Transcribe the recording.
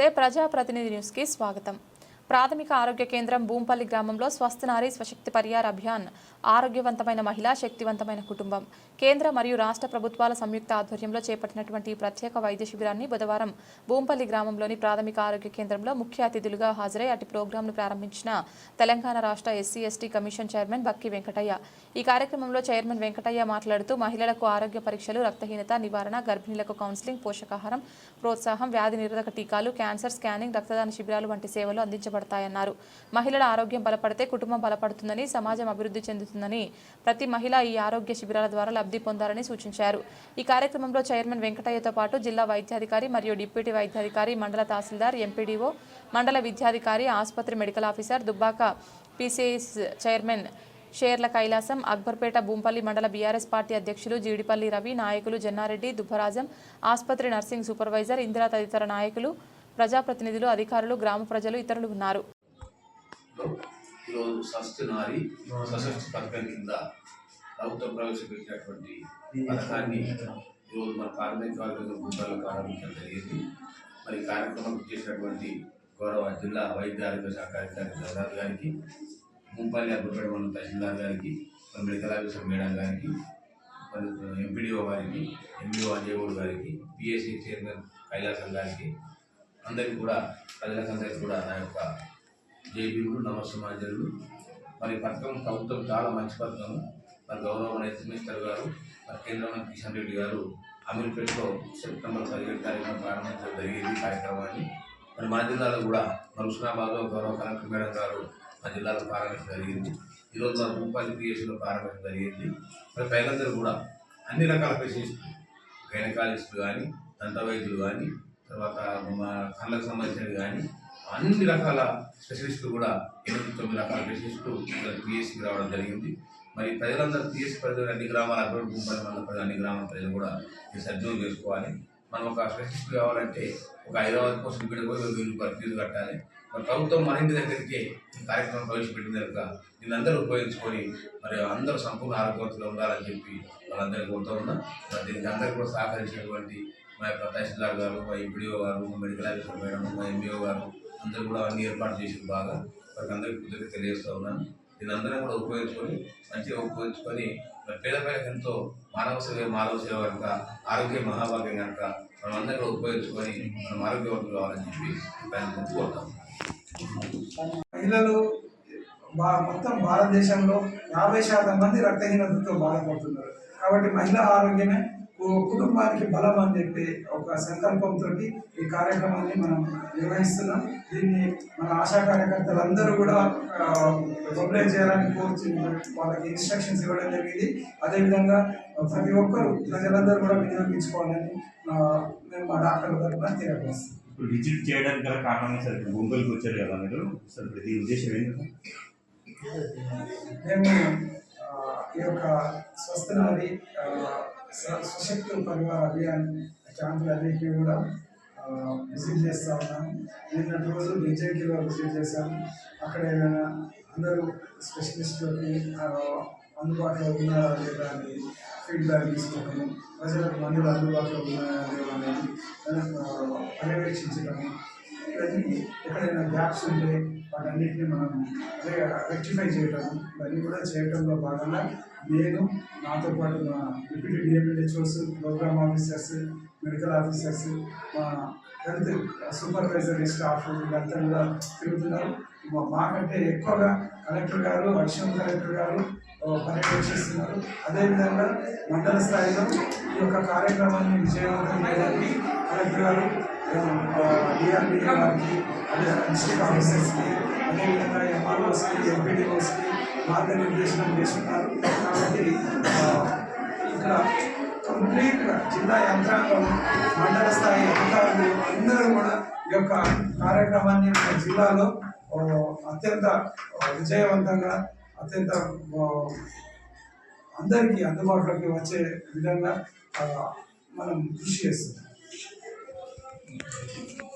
నమస్తే ప్రజాప్రతినిధి న్యూస్ కి స్వాగతం. ప్రాథమిక ఆరోగ్య కేంద్రం భూంపల్లి గ్రామంలో స్వస్థ నారీ స్వశక్తి పరిహార అభియాన్ ఆరోగ్యవంతమైన మహిళ శక్తివంతమైన కుటుంబం కేంద్ర మరియు రాష్ట్ర ప్రభుత్వాల సంయుక్త ఆధ్వర్యంలో చేపట్టినటువంటి ప్రత్యేక వైద్య శిబిరాన్ని బుధవారం భూంపల్లి గ్రామంలోని ప్రాథమిక ఆరోగ్య కేంద్రంలో ముఖ్య అతిథులుగా హాజరై అటు ప్రోగ్రాంను ప్రారంభించిన తెలంగాణ రాష్ట్ర ఎస్సీ ఎస్టీ కమిషన్ చైర్మన్ బక్కి వెంకటయ్య. ఈ కార్యక్రమంలో చైర్మన్ వెంకటయ్య మాట్లాడుతూ మహిళలకు ఆరోగ్య పరీక్షలు, రక్తహీనత నివారణ, గర్భిణీలకు కౌన్సిలింగ్, పోషకాహారం ప్రోత్సాహం, వ్యాధి నిరోధక టీకాలు, క్యాన్సర్ స్కానింగ్, రక్తదాన శిబిరాలు వంటి సేవలు అందించబడతాయన్నారు. మహిళల ఆరోగ్యం బలపడితే కుటుంబం బలపడుతుందని, సమాజం అభివృద్ధి చెందుతుందని, ప్రతి మహిళ ఈ ఆరోగ్య శిబిరాల ద్వారా లబ్ధి పొందాలని సూచించారు. ఈ కార్యక్రమంలో చైర్మన్ వెంకటయ్యతో పాటు జిల్లా వైద్యాధికారి మరియు డిప్యూటీ వైద్యాధికారి, మండల తహసీల్దార్, ఎంపీడీఓ, మండల విద్యాధికారి, ఆసుపత్రి medical officer, Dubbaka PCS chairman షేర్ల కైలాసం, అక్బర్పేట భూంపల్లి మండల బీఆర్ఎస్ పార్టీ అధ్యక్షులు జీడిపల్లి రవి, నాయకులు జన్నారెడ్డి, దుబ్బరాజం, ఆసుపత్రి నర్సింగ్ సూపర్వైజర్ ఇందిరా తదితర నాయకులు, ప్రజాప్రతినిధులు, అధికారులు, గ్రామ ప్రజలు ఇతరులు ఉన్నారు. ప్రభుత్వం ప్రవేశపెట్టినటువంటి పథకాన్ని ఈరోజు మన ప్రాథమిక ఆరోగ్య గుంటల్లో ప్రారంభించడం జరిగింది. మరి కార్యక్రమం చేసినటువంటి గౌరవ జిల్లా వైద్య ఆరోగ్య శాఖ అధికారి జగన్నాథ్ గారికి, భూంపల్లి అక్బర్పేట మండల తహసీల్దార్ గారికి, మెడికల్ ఆఫీసర్ మేడం గారికి, మరి ఎంపీడీఓ గారికి, ఎంఈఓ అంజయ్యగౌడ్ గారికి, పిఎస్సి చైర్మన్ కైలాసం గారికి, అందరికీ కూడా ప్రజలకందరికీ కూడా నా యొక్క జేబీలు నమస్సమాజలు. మరి పథకం ప్రభుత్వం చాలా మంచి పథకం. మరి గౌరవ హెల్త్ మినిస్టర్ గారు, మరి కేంద్ర మంత్రి కిషన్ రెడ్డి గారు అమీర్పేటలో సెప్టెంబర్ 17 తారీఖున ప్రారంభించడం జరిగింది కార్యక్రమాన్ని. మరి మన జిల్లాలో కూడా మరి హుస్నాబాద్లో గౌరవ కలెక్టర్ మేడం గారు మా జిల్లాలో ప్రారంభించడం జరిగింది. ఈరోజు మన భూంపల్లి పిఎస్సీలో ప్రారంభించడం జరిగింది. మరి ప్రజలందరూ కూడా అన్ని రకాల స్పెషలిస్టులు, గైనకాలజిస్టులు కానీ, దంత వైద్యులు కానీ, తర్వాత మా కళ్ళకు సంబంధించినవి కానీ, అన్ని రకాల స్పెషలిస్టులు కూడా 8-9 రకాల స్పెషలిస్టులు పిఎస్సీకి రావడం జరిగింది. మరి ప్రజలందరూ పిఎస్సీ ప్రజలు అన్ని గ్రామాల అభివృద్ధి భూంపల్లి మండల ప్రజలు అన్ని గ్రామాల ప్రజలు కూడా ఈ సద్వినియోగం చేసుకోవాలి. మనం ఒక స్పెషలిస్ట్ కావాలంటే ఒక హైదరాబాద్ కోసం ఇక్కడ పోయి 1000 రూపాయలు ఫీజు కట్టాలి. మరి ప్రభుత్వం మన ఇంటి దగ్గరికి ఈ కార్యక్రమం ప్రవేశపెట్టిన కనుక దీన్ని అందరూ ఉపయోగించుకొని మరి అందరూ సంపూర్ణ ఆరోగ్యవంతులు ఉండాలని చెప్పి వాళ్ళందరికీ కోరుతూ ఉన్నాం. మరి దీనికి అందరికీ కూడా సహకరించినటువంటి మా యొక్క తహసీల్దార్ గారు, మా ఎంపీడీఓ గారు, మా మెడికల్ ఆఫీసర్ మేడం, మా ఎంఈఓ గారు అందరూ కూడా అన్ని ఏర్పాటు చేసి బాగా వారికి అందరికీ కృతజ్ఞత తెలియజేస్తూ ఉన్నాను. దీని అందరం కూడా ఉపయోగించుకొని మంచిగా ఉపయోగించుకొని మరి పేద ప్రజలకు ఎంతో మానవ సేవ కనుక ఆరోగ్య మహాభాగ్యం కనుక మనం అందరం కూడా ఉపయోగించుకొని మనం ఆరోగ్యవంతులు కావాలని చెప్పి కోరుతాం. మహిళలు మొత్తం భారతదేశంలో 50% మంది రక్తహీనతతో బాధపడుతున్నారు. కాబట్టి మహిళా ఆరోగ్యమే కుటుంబానికి బలం అని చెప్పి ఒక సంకల్పంతో ఈ కార్యక్రమాన్ని మనం నిర్వహిస్తున్నాం. దీన్ని మన ఆశా కార్యకర్తలందరూ కూడా మొబిలైజ్ చేయాలని కోర్చి వాళ్ళకి ఇన్స్ట్రక్షన్స్ ఇవ్వడం జరిగింది. అదేవిధంగా ప్రతి ఒక్కరు ప్రజలందరూ కూడా వినియోగించుకోవాలని మేము మా డాక్టర్ల తరఫున తెలియజేస్తాం. విజిట్ చేయడానికి గల కారణం సార్, భూంపల్లికి వచ్చారు కదా మీరు, సార్ దీని ఉద్దేశం ఏంటి? మేము ఈ యొక్క స్వస్థ నారీ స్వశక్తి పరివార అభియాన్ క్యాంపులన్నింటినీ కూడా విజిట్ చేస్తూ ఉన్నాము. నిన్నటి రోజు బీజేపీలో విజిట్ చేశాము. అక్కడ ఏమైనా అందరూ స్పెషలిస్టులకి అందుబాటులో ఉన్నారా లేదా అని ఫీడ్బ్యాక్ తీసుకోవడము, ప్రజలకు మందులు అందుబాటులో ఉన్నాయా లేదా అనేది పర్యవేక్షించడము, ఇవన్నీ ఎక్కడైనా గ్యాప్స్ ఉంటే వాటన్నిటిని మనం రెక్టిఫై చేయటం, ఇవన్నీ కూడా చేయడంలో భాగంగా నేను, నాతో పాటు మా deputy DMHOs, program officers, medical officers, మా హెల్త్ సూపర్వైజరీ స్టాఫ్ వీళ్ళంతా కూడా తిరుగుతున్నారు. మాకంటే ఎక్కువగా కలెక్టర్ గారు, అడిషనల్ కలెక్టర్ గారు పర్యవేక్షిస్తున్నారు. అదేవిధంగా మండల స్థాయిలో ఈ యొక్క కార్యక్రమాన్ని విజయవంతం చేయడానికి కలెక్టర్ గారు, డిఆర్డీఏ గారికి, అదే డిస్ట్రిక్ట్ ఆఫీసర్స్కి, అదేవిధంగా ఎంఆర్ఓస్కి, ఎంపీడీఓస్కి మార్గనిర్దేశనం చేస్తున్నారు. కాబట్టి ఇక్కడ కంప్లీట్గా జిల్లా యంత్రాంగం, మండల స్థాయి అధికారులు అందరూ కూడా ఈ యొక్క కార్యక్రమాన్ని మన జిల్లాలో అత్యంత విజయవంతంగా, అత్యంత అందరికీ అందుబాటులోకి వచ్చే విధంగా మనం కృషి చేస్తున్నాం.